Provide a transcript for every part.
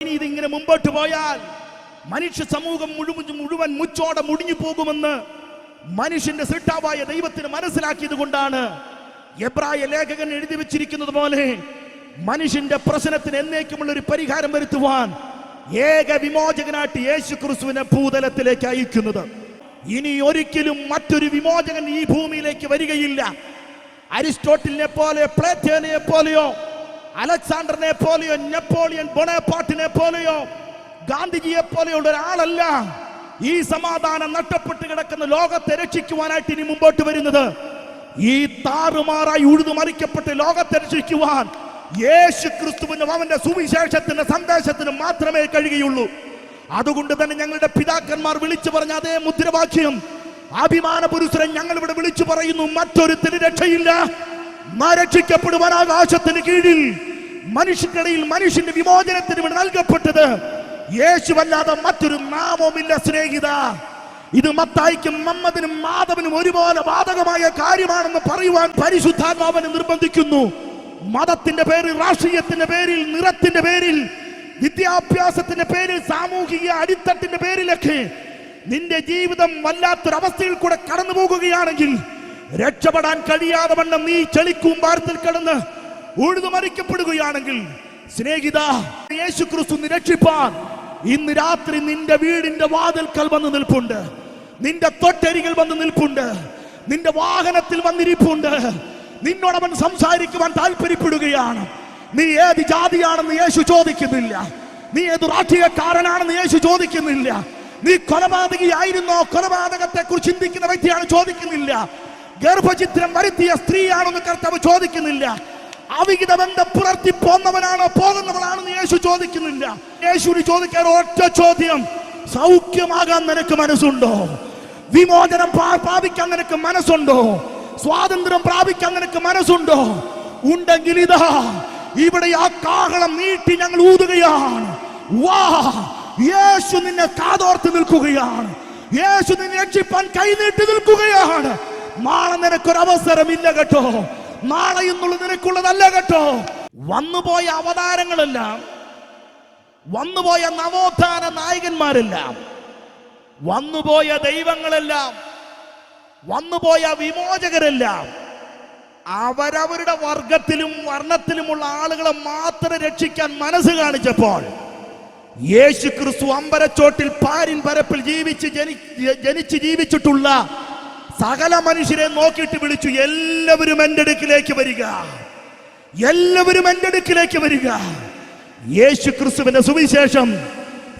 ഇനി ഇതിങ്ങനെ മുമ്പോട്ട് പോയാൽ മനുഷ്യ സമൂഹം മുഴുവൻ മുച്ചോടെ മുടിഞ്ഞു പോകുമെന്ന് മനുഷ്യന്റെ സൃഷ്ടാവായ ദൈവത്തിന് മനസ്സിലാക്കിയത് കൊണ്ടാണ് എബ്രായ ലേഖകൻ എഴുതി വെച്ചിരിക്കുന്നത് പോലെ മനുഷ്യന്റെ പ്രശ്നത്തിന് എന്നേക്കുമുള്ള ഒരു പരിഹാരം വരുത്തുവാൻ ഏക വിമോചകനായിട്ട് യേശു ക്രിസ്തുവിനെ ഭൂതലത്തിലേക്ക് അയക്കുന്നത്. ഇനി ഒരിക്കലും മറ്റൊരു വിമോചകൻ ഈ ഭൂമിയിലേക്ക് വരികയില്ല. അരിസ്റ്റോട്ടിലിനെ പോലെ, പ്ലേറ്റോനെ പോലെയോ, അലക്സാണ്ടറിനെ പോലെയോ, നെപ്പോളിയൻ ബൊണപാർട്ടിനെ പോലെയോ, ഗാന്ധിജിയെ പോലെയുള്ള ഒരാളല്ല ഈ സമാധാനം നഷ്ടപ്പെട്ട് കിടക്കുന്ന ലോകത്തെ രക്ഷിക്കുവാനായിട്ട് ഇനി മുമ്പോട്ട് വരുന്നത്. ഈ താറുമാറായി ഉഴുതുമറിക്കപ്പെട്ട് ലോകത്തെ രക്ഷിക്കുവാൻ യേശു ക്രിസ്തുവിനും അവന്റെ സുവിശേഷത്തിന്റെ സന്ദേശത്തിനും മാത്രമേ കഴിയുകയുള്ളൂ. അതുകൊണ്ട് തന്നെ ഞങ്ങളുടെ പിതാക്കന്മാർ വിളിച്ചു പറഞ്ഞ അതേ മുദ്രാവാക്യം അഭിമാന പുരുഷരെ ഞങ്ങൾ ഇവിടെ വിളിച്ചു പറയുന്നു: മറ്റൊരുത്തിന് രക്ഷയില്ല. രക്ഷിക്കപ്പെടുവാൻ ആകാശത്തിന് കീഴിൽ മനുഷ്യർക്കിടയിൽ മനുഷ്യന്റെ വിമോചനത്തിന് ഇവിടെ നൽകപ്പെട്ടത് യേശുവല്ലാതെ മറ്റൊരു നാമവുമില്ല. സ്നേഹിത, ഇത് മത്തായിക്കും മമ്മദിനും മാധവനും ഒരുപോലെ ബാധകമായ കാര്യമാണെന്ന് പറയുവാൻ പരിശുദ്ധാത്മാവിനെ നിർബന്ധിക്കുന്നു. മതത്തിന്റെ പേരിൽ, രാഷ്ട്രീയത്തിന്റെ പേരിൽ, നിറത്തിന്റെ പേരിൽ, വിദ്യാഭ്യാസത്തിന്റെ പേരിൽ, സാമൂഹിക അടിത്തട്ടിന്റെ പേരിലൊക്കെ നിന്റെ ജീവിതം വല്ലാത്തൊരവസ്ഥയിൽ കൂടെ കടന്നു പോകുകയാണെങ്കിൽ, രക്ഷപ്പെടാൻ കഴിയാതെ വണ്ണം നീ ചെളിക്കൂമ്പാരത്തിൽ കിടന്ന് ഉഴുതുമറിക്കപ്പെടുകയാണെങ്കിൽ, സ്നേഹിത, യേശു ക്രിസ്തു രക്ഷിപ്പാൻ ഇന്ന് രാത്രി നിന്റെ വീടിന്റെ വാതിൽക്കൽ വന്ന് നിൽപ്പുണ്ട്, നിന്റെ തൊട്ടരികിൽ വന്ന് നിൽപ്പുണ്ട്, നിന്റെ വാഹനത്തിൽ വന്നിരിപ്പുണ്ട്. നിന്നോടവൻ സംസാരിക്കുവാൻ താല്പര്യപ്പെടുകയാണ്. നീ ഏത് ജാതിയാണെന്ന് യേശു ചോദിക്കുന്നില്ല. നീ ഏത് രാഷ്ട്രീയക്കാരനാണെന്ന് യേശു ചോദിക്കുന്നില്ല. നീ കൊലപാതകിയായിരുന്നോ, കൊലപാതകത്തെ കുറിച്ച് ചിന്തിക്കുന്ന വ്യക്തിയാണ് ചോദിക്കുന്നില്ല. ഗർഭചിത്രം വരുത്തിയ സ്ത്രീയാണെന്ന് കർത്താവ് ചോദിക്കുന്നില്ല. അവിഹിത ബന്ധം പുലർത്തി പോന്നവനാണോ പോകുന്നവനാണെന്ന് യേശു ചോദിക്കുന്നില്ല. യേശുവിന് ചോദിക്കാൻ ഒറ്റ ചോദ്യം: സൗഖ്യമാകാൻ നിനക്ക് മനസ്സുണ്ടോ? വിമോചനം പ്രാപിക്കാൻ നിനക്ക് മനസ്സുണ്ടോ? സ്വാതന്ത്ര്യം പ്രാപിക്കാൻ നിനക്ക് മനസ്സുണ്ടോ? ഉണ്ടെങ്കിൽ ഇതാ ഇവിടെ ആ കാഹളം നീട്ടി ഞങ്ങൾ ഊതുകയാണ്. വാ, യേശു നിന്നെ കാതോർത്ത് നിൽക്കുകയാണ്. യേശു നിന്നെ രക്ഷിപ്പാൻ കൈനീട്ടി നിൽക്കുകയാണ്. നാളെ നിനക്കൊരവസരമില്ല കേട്ടോ. നാളെ എന്നുള്ളത് നിനക്കുള്ളതല്ല കേട്ടോ. വന്നുപോയ അവതാരങ്ങളെല്ലാം, വന്നുപോയ നവോത്ഥാന നായകന്മാരെല്ലാം, വന്നുപോയ ദൈവങ്ങളെല്ലാം, വന്നുപോയ വിമോചകരെല്ലാം അവരവരുടെ വർഗത്തിലും വർണ്ണത്തിലുമുള്ള ആളുകളെ മാത്രം രക്ഷിക്കാൻ മനസ്സ് കാണിച്ചപ്പോൾ യേശു ക്രിസ്തു അമ്പരച്ചോട്ടിൽ പാരിൻ പരപ്പിൽ ജീവിച്ചിട്ടുള്ള സകല മനുഷ്യരെ നോക്കിയിട്ട് വിളിച്ചു: എല്ലാവരും എൻ്റെ അടുക്കിലേക്ക് വരിക, എല്ലാവരും എൻ്റെ അടുക്കിലേക്ക് വരിക. യേശു ക്രിസ്തുവിന്റെ സുവിശേഷം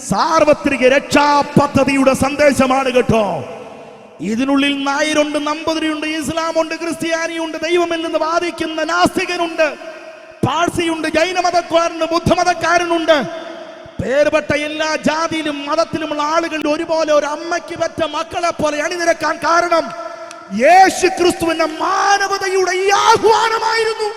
സാർവത്രിക രക്ഷാ പദ്ധതിയുടെ സന്ദേശമാണ് കേട്ടോ. ഇതിനുള്ളിൽ നായരുണ്ട്, നമ്പൂതിരിയുണ്ട്, ഇസ്ലാമുണ്ട്, ക്രിസ്ത്യാനിയുണ്ട്, ദൈവമില്ലെന്ന് വാദിക്കുന്ന നാസ്തികനുണ്ട്, പാഴ്സിയുണ്ട്, ജൈനമതക്കാരുണ്ട്, ബുദ്ധമതക്കാരനുണ്ട്. പേർപെട്ട എല്ലാ ജാതിയിലും മതത്തിലുമുള്ള ആളുകൾ ഒരുപോലെ ഒരു അമ്മയ്ക്ക് പെറ്റ മക്കളെ പോലെ അണിനിരക്കാൻ കാരണം യേശു ക്രിസ്തുവിന്റെ മാനവതയുടെ ഈ ആഹ്വാനമായിരുന്നു.